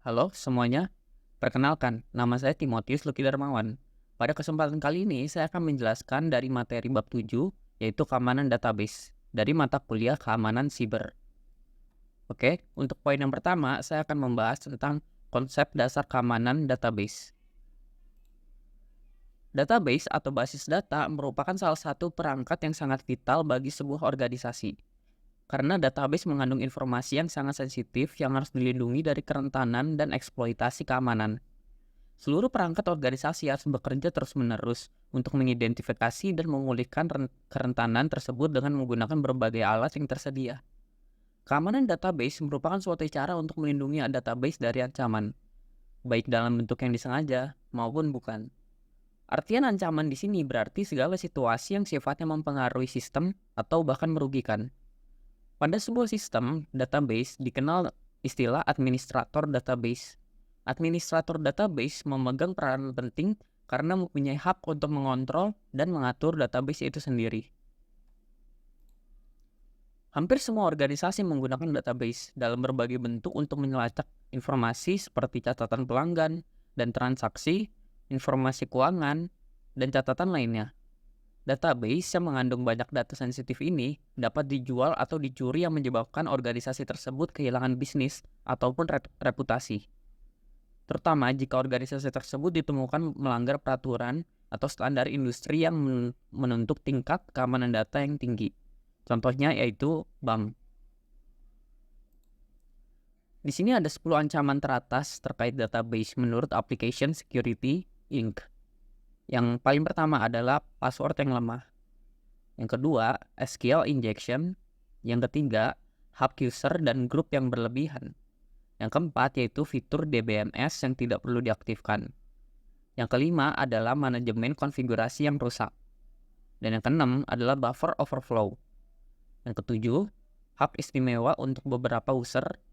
Halo semuanya, perkenalkan, nama saya Timotius Lucky Darmawan. Pada kesempatan kali ini, saya akan menjelaskan dari materi bab 7, yaitu keamanan database, dari mata kuliah keamanan siber. Oke, untuk poin yang pertama, saya akan membahas tentang konsep dasar keamanan database. Database atau basis data merupakan salah satu perangkat yang sangat vital bagi sebuah organisasi. Karena database mengandung informasi yang sangat sensitif yang harus dilindungi dari kerentanan dan eksploitasi keamanan. Seluruh perangkat organisasi harus bekerja terus-menerus untuk mengidentifikasi dan memulihkan kerentanan tersebut dengan menggunakan berbagai alat yang tersedia. Keamanan database merupakan suatu cara untuk melindungi database dari ancaman, baik dalam bentuk yang disengaja maupun bukan. Artian ancaman di sini berarti segala situasi yang sifatnya mempengaruhi sistem atau bahkan merugikan. Pada sebuah sistem database dikenal istilah administrator database. Administrator database memegang peran penting karena mempunyai hak untuk mengontrol dan mengatur database itu sendiri. Hampir semua organisasi menggunakan database dalam berbagai bentuk untuk menyelacak informasi seperti catatan pelanggan dan transaksi, informasi keuangan, dan catatan lainnya. Database yang mengandung banyak data sensitif ini dapat dijual atau dicuri yang menyebabkan organisasi tersebut kehilangan bisnis ataupun reputasi. Terutama jika organisasi tersebut ditemukan melanggar peraturan atau standar industri yang menuntut tingkat keamanan data yang tinggi. Contohnya yaitu bank. Di sini ada 10 ancaman teratas terkait database menurut Application Security Inc. Yang paling pertama adalah password yang lemah. Yang kedua, SQL injection. Yang ketiga, hak user dan grup yang berlebihan. Yang keempat yaitu fitur DBMS yang tidak perlu diaktifkan. Yang kelima adalah manajemen konfigurasi yang rusak. Dan yang keenam adalah buffer overflow. Yang ketujuh, hak istimewa untuk beberapa user.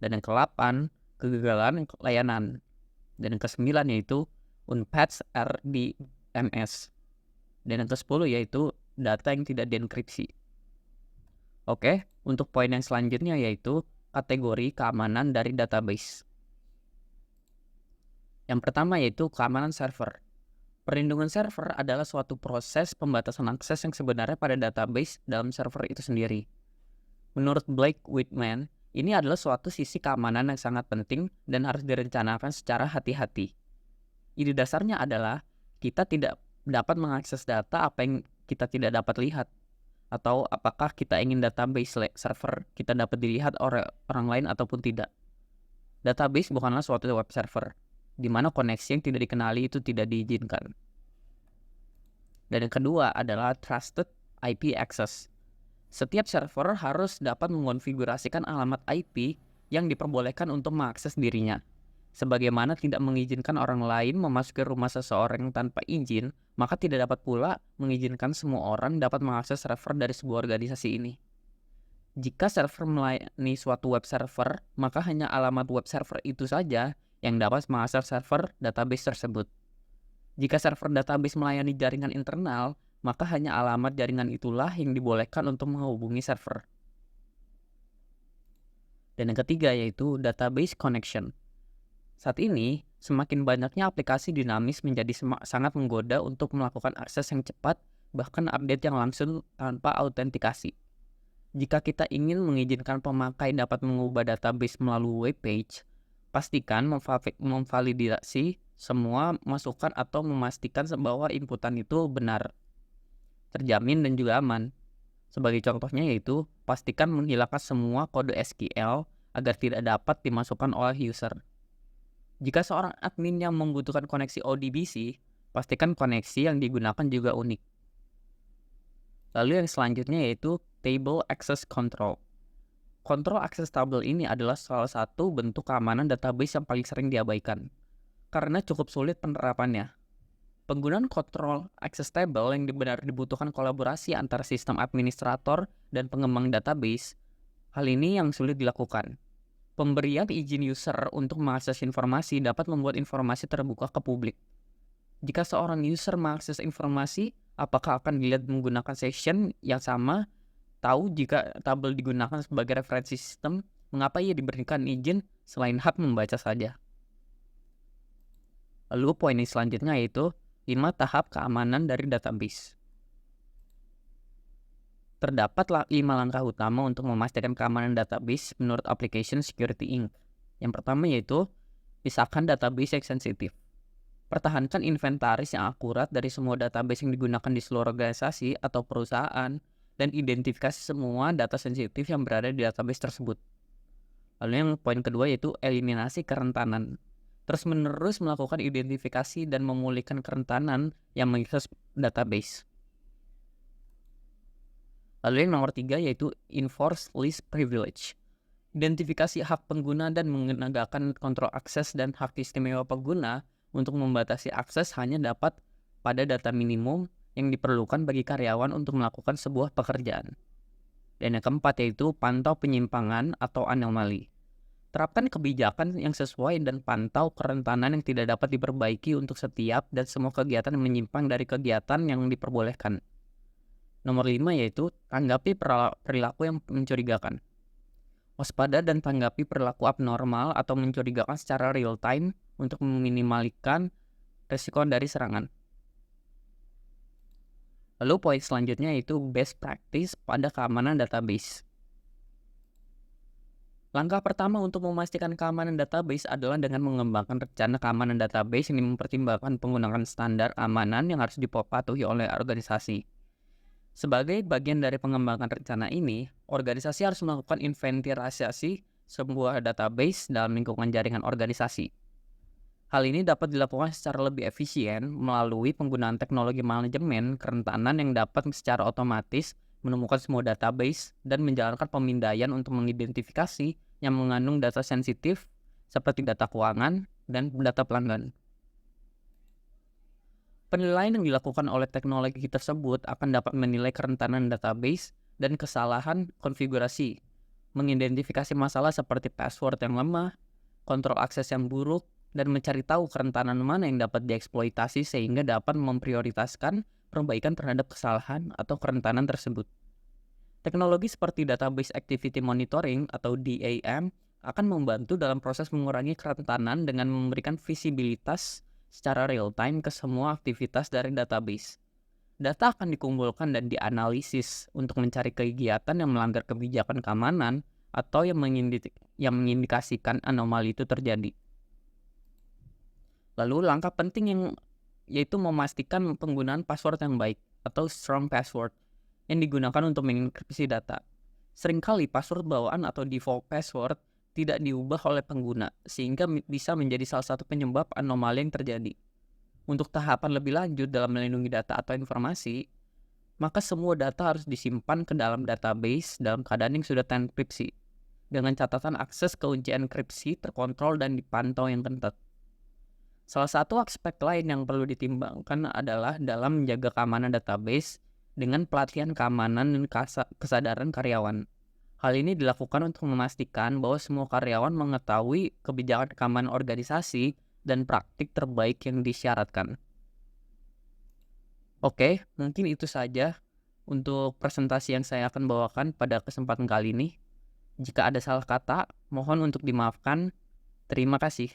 Dan yang kedelapan, kegagalan layanan. Dan yang kesembilan yaitu unpatched RDMS. Dan yang kesepuluh yaitu data yang tidak dienkripsi. Oke, untuk poin yang selanjutnya yaitu kategori keamanan dari database. Yang pertama yaitu keamanan server. Perlindungan server adalah suatu proses pembatasan akses yang sebenarnya pada database dalam server itu sendiri. Menurut Blake Whitman, ini adalah suatu sisi keamanan yang sangat penting dan harus direncanakan secara hati-hati. Ide dasarnya adalah kita tidak dapat mengakses data apa yang kita tidak dapat lihat. Atau apakah kita ingin database server kita dapat dilihat oleh orang lain ataupun tidak. Database bukanlah suatu web server, di mana koneksi yang tidak dikenali itu tidak diizinkan. Dan yang kedua adalah Trusted IP Access. Setiap server harus dapat mengonfigurasikan alamat IP yang diperbolehkan untuk mengakses dirinya. Sebagaimana tidak mengizinkan orang lain memasuki rumah seseorang tanpa izin, maka tidak dapat pula mengizinkan semua orang dapat mengakses server dari sebuah organisasi ini. Jika server melayani suatu web server, maka hanya alamat web server itu saja yang dapat mengakses server database tersebut. Jika server database melayani jaringan internal, maka hanya alamat jaringan itulah yang dibolehkan untuk menghubungi server. Dan yang ketiga yaitu database connection. Saat ini, semakin banyaknya aplikasi dinamis menjadi sangat menggoda untuk melakukan akses yang cepat, bahkan update yang langsung tanpa autentikasi. Jika kita ingin mengizinkan pemakai dapat mengubah database melalui web page, pastikan memvalidasi semua masukan atau memastikan bahwa inputan itu benar, terjamin dan juga aman. Sebagai contohnya yaitu, pastikan menghilangkan semua kode SQL agar tidak dapat dimasukkan oleh user. Jika seorang admin yang membutuhkan koneksi ODBC, pastikan koneksi yang digunakan juga unik. Lalu yang selanjutnya yaitu Table Access Control. Kontrol akses tabel ini adalah salah satu bentuk keamanan database yang paling sering diabaikan, karena cukup sulit penerapannya. Penggunaan kontrol akses table yang benar dibutuhkan kolaborasi antara sistem administrator dan pengembang database. Hal ini yang sulit dilakukan. Pemberian izin user untuk mengakses informasi dapat membuat informasi terbuka ke publik. Jika seorang user mengakses informasi, apakah akan dilihat menggunakan session yang sama? Tahu jika tabel digunakan sebagai referensi sistem, Mengapa ia diberikan izin selain hak membaca saja? Lalu poin selanjutnya yaitu 5 tahap keamanan dari database. Terdapat 5 langkah utama untuk memastikan keamanan database menurut Application Security Inc. Yang pertama yaitu pisahkan database yang sensitif. Pertahankan inventaris yang akurat dari semua database yang digunakan di seluruh organisasi atau perusahaan dan identifikasi semua data sensitif yang berada di database tersebut. Lalu yang poin kedua yaitu eliminasi kerentanan. Terus-menerus melakukan identifikasi dan memulihkan kerentanan yang mengakses database. Lalu yang nomor 3 yaitu enforce least privilege. Identifikasi hak pengguna dan menegakkan kontrol akses dan hak istimewa pengguna untuk membatasi akses hanya dapat pada data minimum yang diperlukan bagi karyawan untuk melakukan sebuah pekerjaan. Dan yang keempat yaitu pantau penyimpangan atau anomali. Terapkan kebijakan yang sesuai dan pantau kerentanan yang tidak dapat diperbaiki untuk setiap dan semua kegiatan yang menyimpang dari kegiatan yang diperbolehkan. Nomor 5 yaitu tanggapi perilaku yang mencurigakan. Waspada dan tanggapi perilaku abnormal atau mencurigakan secara real time untuk meminimalkan risiko dari serangan. Lalu poin selanjutnya yaitu best practice pada keamanan database. Langkah pertama untuk memastikan keamanan database adalah dengan mengembangkan rencana keamanan database yang mempertimbangkan penggunaan standar keamanan yang harus dipatuhi oleh organisasi. Sebagai bagian dari pengembangan rencana ini, organisasi harus melakukan inventarisasi sebuah database dalam lingkungan jaringan organisasi. Hal ini dapat dilakukan secara lebih efisien melalui penggunaan teknologi manajemen kerentanan yang dapat secara otomatis menemukan semua database dan menjalankan pemindaian untuk mengidentifikasi yang mengandung data sensitif seperti data keuangan dan data pelanggan. Penilaian yang dilakukan oleh teknologi tersebut akan dapat menilai kerentanan database dan kesalahan konfigurasi, mengidentifikasi masalah seperti password yang lemah, kontrol akses yang buruk, dan mencari tahu kerentanan mana yang dapat dieksploitasi sehingga dapat memprioritaskan perbaikan terhadap kesalahan atau kerentanan tersebut. Teknologi seperti Database Activity Monitoring atau DAM akan membantu dalam proses mengurangi kerentanan dengan memberikan visibilitas secara real-time ke semua aktivitas dari database. Data akan dikumpulkan dan dianalisis untuk mencari kegiatan yang melanggar kebijakan keamanan atau yang mengindikasikan anomali itu terjadi. Lalu langkah penting yaitu memastikan penggunaan password yang baik atau strong password yang digunakan untuk mengenkripsi data. Seringkali password bawaan atau default password tidak diubah oleh pengguna, sehingga bisa menjadi salah satu penyebab anomali yang terjadi. Untuk tahapan lebih lanjut dalam melindungi data atau informasi, maka semua data harus disimpan ke dalam database dalam keadaan yang sudah terenkripsi, dengan catatan akses kunci enkripsi terkontrol dan dipantau yang ketat. Salah satu aspek lain yang perlu ditimbangkan adalah dalam menjaga keamanan database dengan pelatihan keamanan dan kesadaran karyawan. Hal ini dilakukan untuk memastikan bahwa semua karyawan mengetahui kebijakan keamanan organisasi dan praktik terbaik yang disyaratkan. Oke, mungkin itu saja untuk presentasi yang saya akan bawakan pada kesempatan kali ini. Jika ada salah kata, mohon untuk dimaafkan. Terima kasih.